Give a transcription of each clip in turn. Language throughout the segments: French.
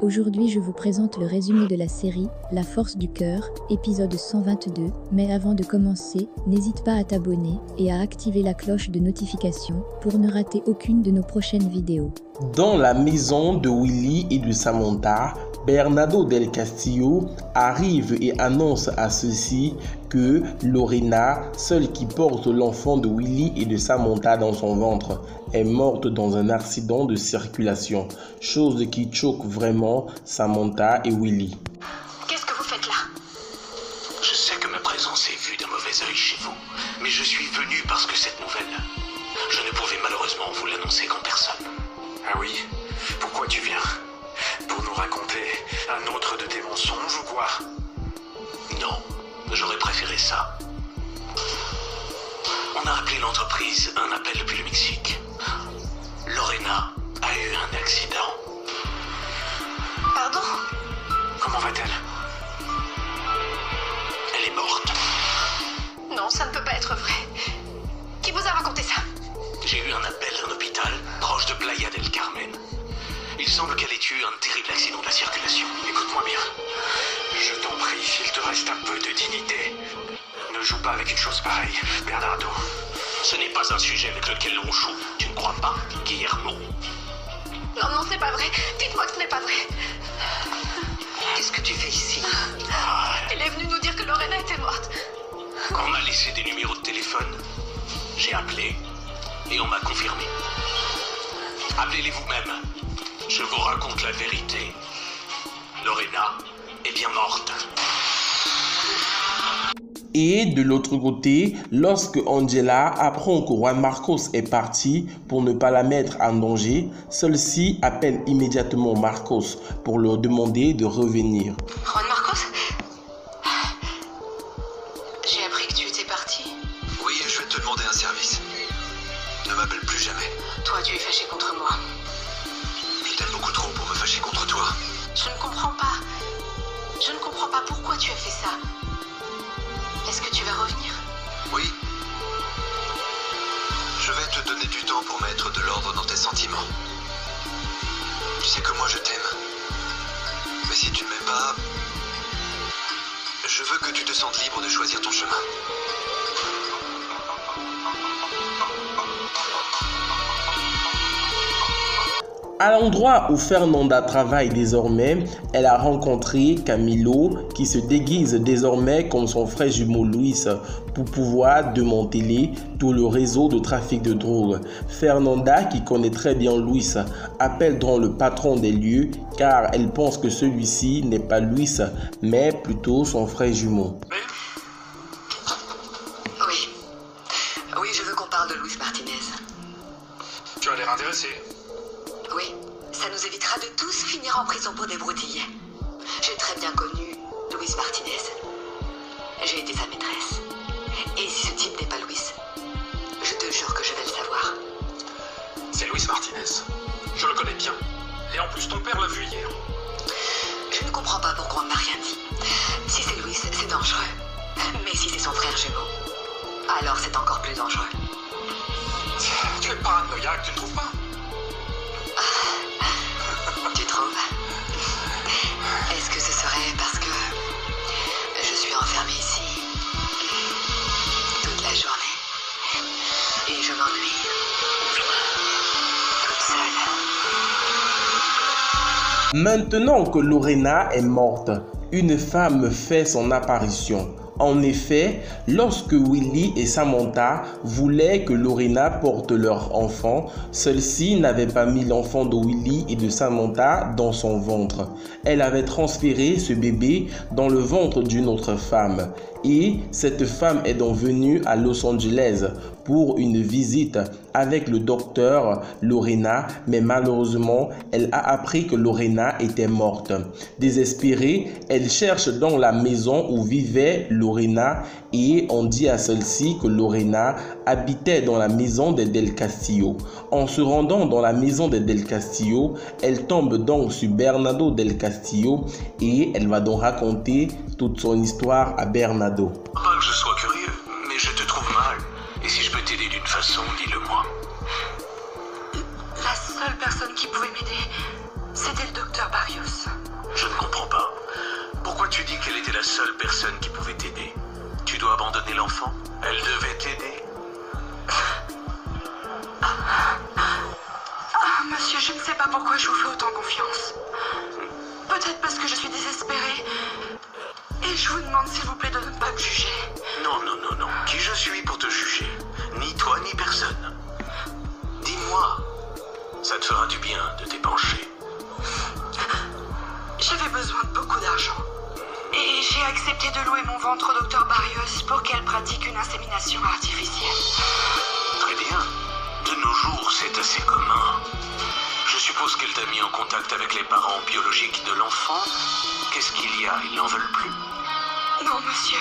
Aujourd'hui, je vous présente le résumé de la série La force du cœur, épisode 122. Mais avant de commencer, n'hésite pas à t'abonner et à activer la cloche de notification pour ne rater aucune de nos prochaines vidéos. Dans la maison de Willy et de Samantha, Bernardo del Castillo arrive et annonce à ceux-ci que Lorena, celle qui porte l'enfant de Willy et de Samantha dans son ventre, est morte dans un accident de circulation, chose qui choque vraiment Samantha et Willy. Qu'est-ce que vous faites là? Je sais que ma présence est vue d'un mauvais œil chez vous, mais je suis venu parce que cette nouvelle, je ne pouvais malheureusement vous l'annoncer qu'en personne. Ah oui? Pourquoi tu viens? Pour nous raconter un autre de tes mensonges ou quoi? Non, j'aurais préféré ça. On a appelé l'entreprise un appel depuis le Mexique. Lorena a eu un accident. Pardon? Comment va-t-elle? Elle est morte. Non, ça ne peut pas être vrai. Qui vous a raconté ça? J'ai eu un appel d'un hôpital proche de Playa del Carmen. Il semble qu'elle ait eu un terrible accident de la circulation. Écoute-moi bien. Je t'en prie, s'il te reste un peu de dignité, ne joue pas avec une chose pareille, Bernardo. Ce n'est pas un sujet avec lequel on joue. Tu ne crois pas, Guillermo? Non, non, c'est pas vrai. Dites-moi que ce n'est pas vrai. Qu'est-ce que tu fais ici? Elle est venue nous dire que Lorena était morte. On m'a laissé des numéros de téléphone. J'ai appelé et on m'a confirmé. Appelez-les vous-même. Je vous raconte la vérité. Lorena est bien morte. Et de l'autre côté, lorsque Angela apprend que Juan Marcos est parti pour ne pas la mettre en danger, celle-ci appelle immédiatement Marcos pour leur demander de revenir. Juan Marcos? J'ai appris que tu étais parti. Oui, je vais te demander un service. Ne m'appelle plus jamais. Toi, tu es fâché contre moi. Je t'aime beaucoup trop pour me fâcher contre toi. Je ne comprends pas. Je ne comprends pas pourquoi tu as fait ça. Est-ce que tu vas revenir? Oui. Je vais te donner du temps pour mettre de l'ordre dans tes sentiments. Tu sais que moi je t'aime. Mais si tu ne m'aimes pas, je veux que tu te sentes libre de choisir ton chemin. À l'endroit où Fernanda travaille désormais, elle a rencontré Camilo qui se déguise désormais comme son frère jumeau Luis pour pouvoir démanteler tout le réseau de trafic de drogue. Fernanda, qui connaît très bien Luis, appelle donc le patron des lieux car elle pense que celui-ci n'est pas Luis mais plutôt son frère jumeau. Oui. Oui, je veux qu'on parle de Luis Martinez. Tu as l'air intéressé. Oui, ça nous évitera de tous finir en prison pour des broutilles. J'ai très bien connu Luis Martinez. J'ai été sa maîtresse. Et si ce type n'est pas Luis, je te jure que je vais le savoir. C'est Luis Martinez. Je le connais bien. Et en plus, ton père l'a vu hier. Je ne comprends pas pourquoi on ne m'a rien dit. Si c'est Luis, c'est dangereux. Mais si c'est son frère jumeau, alors c'est encore plus dangereux. Tu es paranoïaque, tu ne trouves pas? Tu trouves? Est-ce que ce serait parce que je suis enfermée ici toute la journée et je m'ennuie toute seule? Maintenant que Lorena est morte, une femme fait son apparition. En effet, lorsque Willy et Samantha voulaient que Lorena porte leur enfant, celle-ci n'avait pas mis l'enfant de Willy et de Samantha dans son ventre. Elle avait transféré ce bébé dans le ventre d'une autre femme. Et cette femme est donc venue à Los Angeles pour une visite avec le docteur Lorena, mais malheureusement, elle a appris que Lorena était morte. Désespérée, elle cherche dans la maison où vivait Lorena et on dit à celle-ci que Lorena habitait dans la maison des Del Castillo. En se rendant dans la maison des Del Castillo, elle tombe donc sur Bernardo Del Castillo et elle va donc raconter toute son histoire à Bernardo. Pas que je sois curieux, mais je te trouve mal. Et si je peux t'aider d'une façon, dis-le-moi. La seule personne qui pouvait m'aider, c'était le docteur Barrios. je vous fais autant confiance? Peut-être parce que je suis désespérée. Et je vous demande s'il vous plaît de ne pas me juger. Non, non, non, non. Qui je suis pour te juger? Ni toi, ni personne. Dis-moi, ça te fera du bien de t'épancher. J'avais besoin de beaucoup d'argent. Et j'ai accepté de louer mon ventre au docteur Barrios pour qu'elle pratique une insémination artificielle. Très bien. De nos jours, c'est assez commun. Je suppose qu'elle t'a mis en contact avec les parents biologiques de l'enfant. Qu'est-ce qu'il y a? Ils n'en veulent plus? Non, monsieur.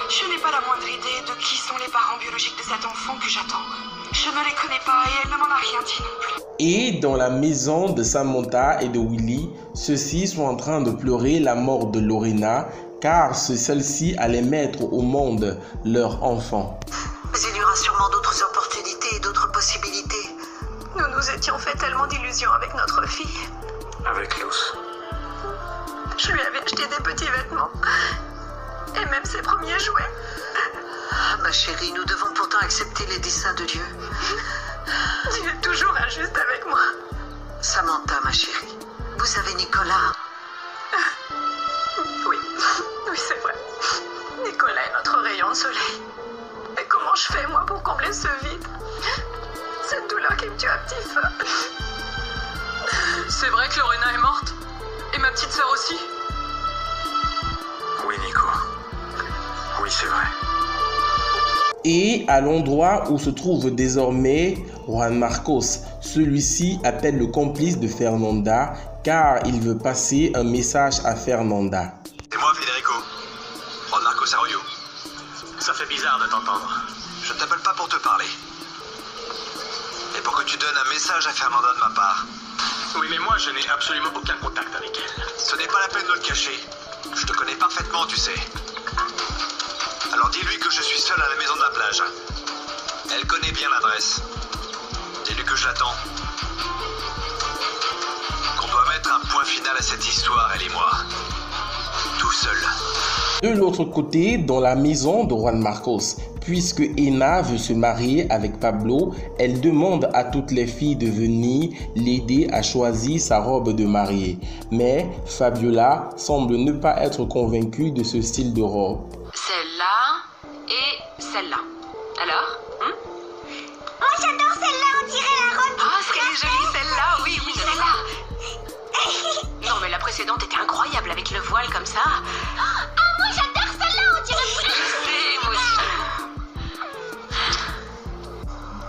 Je n'ai pas la moindre idée de qui sont les parents biologiques de cet enfant que j'attends. Je ne les connais pas et elle ne m'en a rien dit non plus. Et dans la maison de Samantha et de Willie, ceux-ci sont en train de pleurer la mort de Lorena car celle-ci allait mettre au monde leur enfant. Mais il y aura sûrement d'autres opportunités et d'autres possibilités. Nous nous étions fait tellement d'illusions avec notre fille. Avec Luz. Je lui avais acheté des petits vêtements. Et même ses premiers jouets. Ah, ma chérie, nous devons pourtant accepter les desseins de Dieu. Dieu est toujours injuste avec moi. Samantha, ma chérie, vous savez Nicolas? Oui, oui, c'est vrai. Nicolas est notre rayon de soleil. Et comment je fais, moi, pour combler ce vide? Cette douleur qui me tue à petit feu. C'est vrai que Lorena est morte? Et ma petite sœur aussi? Oui, Nico. Oui, c'est vrai. Et à l'endroit où se trouve désormais Juan Marcos, celui-ci appelle le complice de Fernanda car il veut passer un message à Fernanda. C'est moi, Federico. Juan Marcos Arroyo. Ça fait bizarre de t'entendre. Je ne t'appelle pas pour te parler. Et pour que tu donnes un message à Fernanda de ma part. Oui, mais moi, je n'ai absolument aucun contact avec elle. Ce n'est pas la peine de le cacher. Je te connais parfaitement, tu sais. Alors dis-lui que je suis seul à la maison de la plage. Elle connaît bien l'adresse. Dis-lui que je l'attends. Qu'on doit mettre un point final à cette histoire, elle et moi. Tout seul. De l'autre côté, dans la maison de Juan Marcos, puisque Ena veut se marier avec Pablo, elle demande à toutes les filles de venir l'aider à choisir sa robe de mariée. Mais Fabiola semble ne pas être convaincue de ce style de robe. Celle-là et celle-là. Alors Moi j'adore celle-là, on dirait la robe. Ah, c'est joli celle-là, oui, oui, celle-là. Non, mais la précédente était incroyable avec le voile comme ça. Ah, moi j'adore celle-là, on dirait Je sais, moi aussi.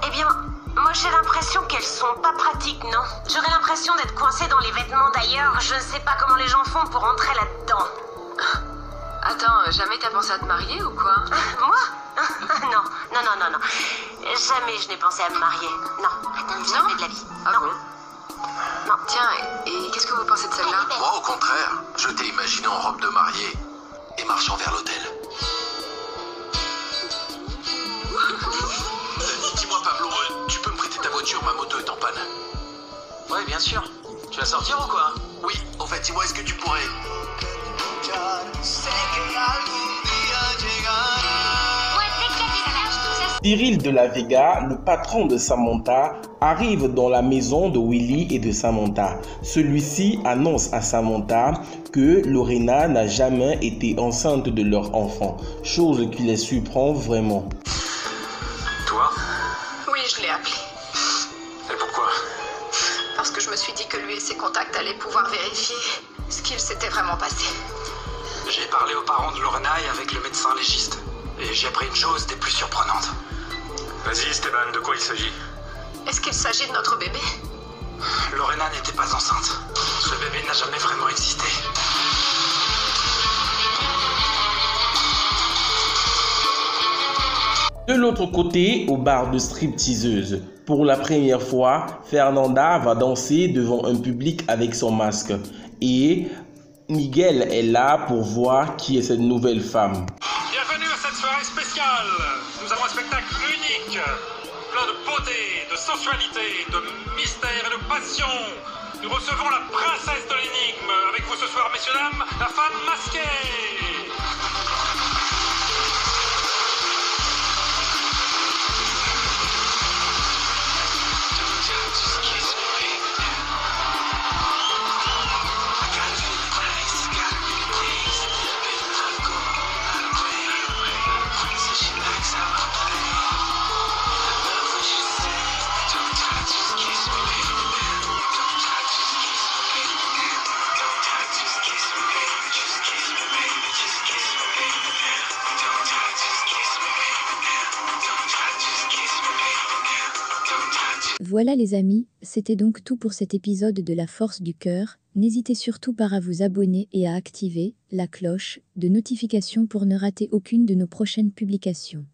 Eh bien, moi j'ai l'impression qu'elles sont pas pratiques, non? J'aurais l'impression d'être coincée dans les vêtements d'ailleurs. Je ne sais pas comment les gens font pour entrer là-dedans. Attends, jamais t'as pensé à te marier ou quoi? Moi? Non, non, non, non, non. Jamais je n'ai pensé à me marier. Non, jamais de la vie. Ah non. bon? Non. Tiens, et qu'est-ce que vous pensez de celle-là? Moi, au contraire, je t'ai imaginé en robe de mariée et marchant vers l'hôtel. Dis-moi, Pablo, tu peux me prêter ta voiture? Ma moto est en panne. Ouais, bien sûr. Tu vas sortir ou quoi? Oui, en fait, dis-moi, est-ce que tu pourrais... Cyril de la Vega, le patron de Samantha, arrive dans la maison de Willie et de Samantha. Celui-ci annonce à Samantha que Lorena n'a jamais été enceinte de leur enfant, chose qui les surprend vraiment. Toi? Oui, je l'ai appelé. Et pourquoi? Parce que je me suis dit que lui et ses contacts allaient pouvoir vérifier ce qu'il s'était vraiment passé. J'ai parlé aux parents de Lorena et avec le médecin légiste. Et j'ai appris une chose des plus surprenantes. Vas-y, Esteban, de quoi il s'agit? Est-ce qu'il s'agit de notre bébé? Lorena n'était pas enceinte. Ce bébé n'a jamais vraiment existé. De l'autre côté, au bar de stripteaseuse, pour la première fois, Fernanda va danser devant un public avec son masque. Et Miguel est là pour voir qui est cette nouvelle femme. Bienvenue à cette soirée spéciale. Nous avons un spectacle unique, plein de beauté, de sensualité, de mystère et de passion. Nous recevons la princesse de l'énigme. Avec vous ce soir, messieurs, dames, la femme masquée. Voilà les amis, c'était donc tout pour cet épisode de La Force du Cœur. N'hésitez surtout pas à vous abonner et à activer la cloche de notification pour ne rater aucune de nos prochaines publications.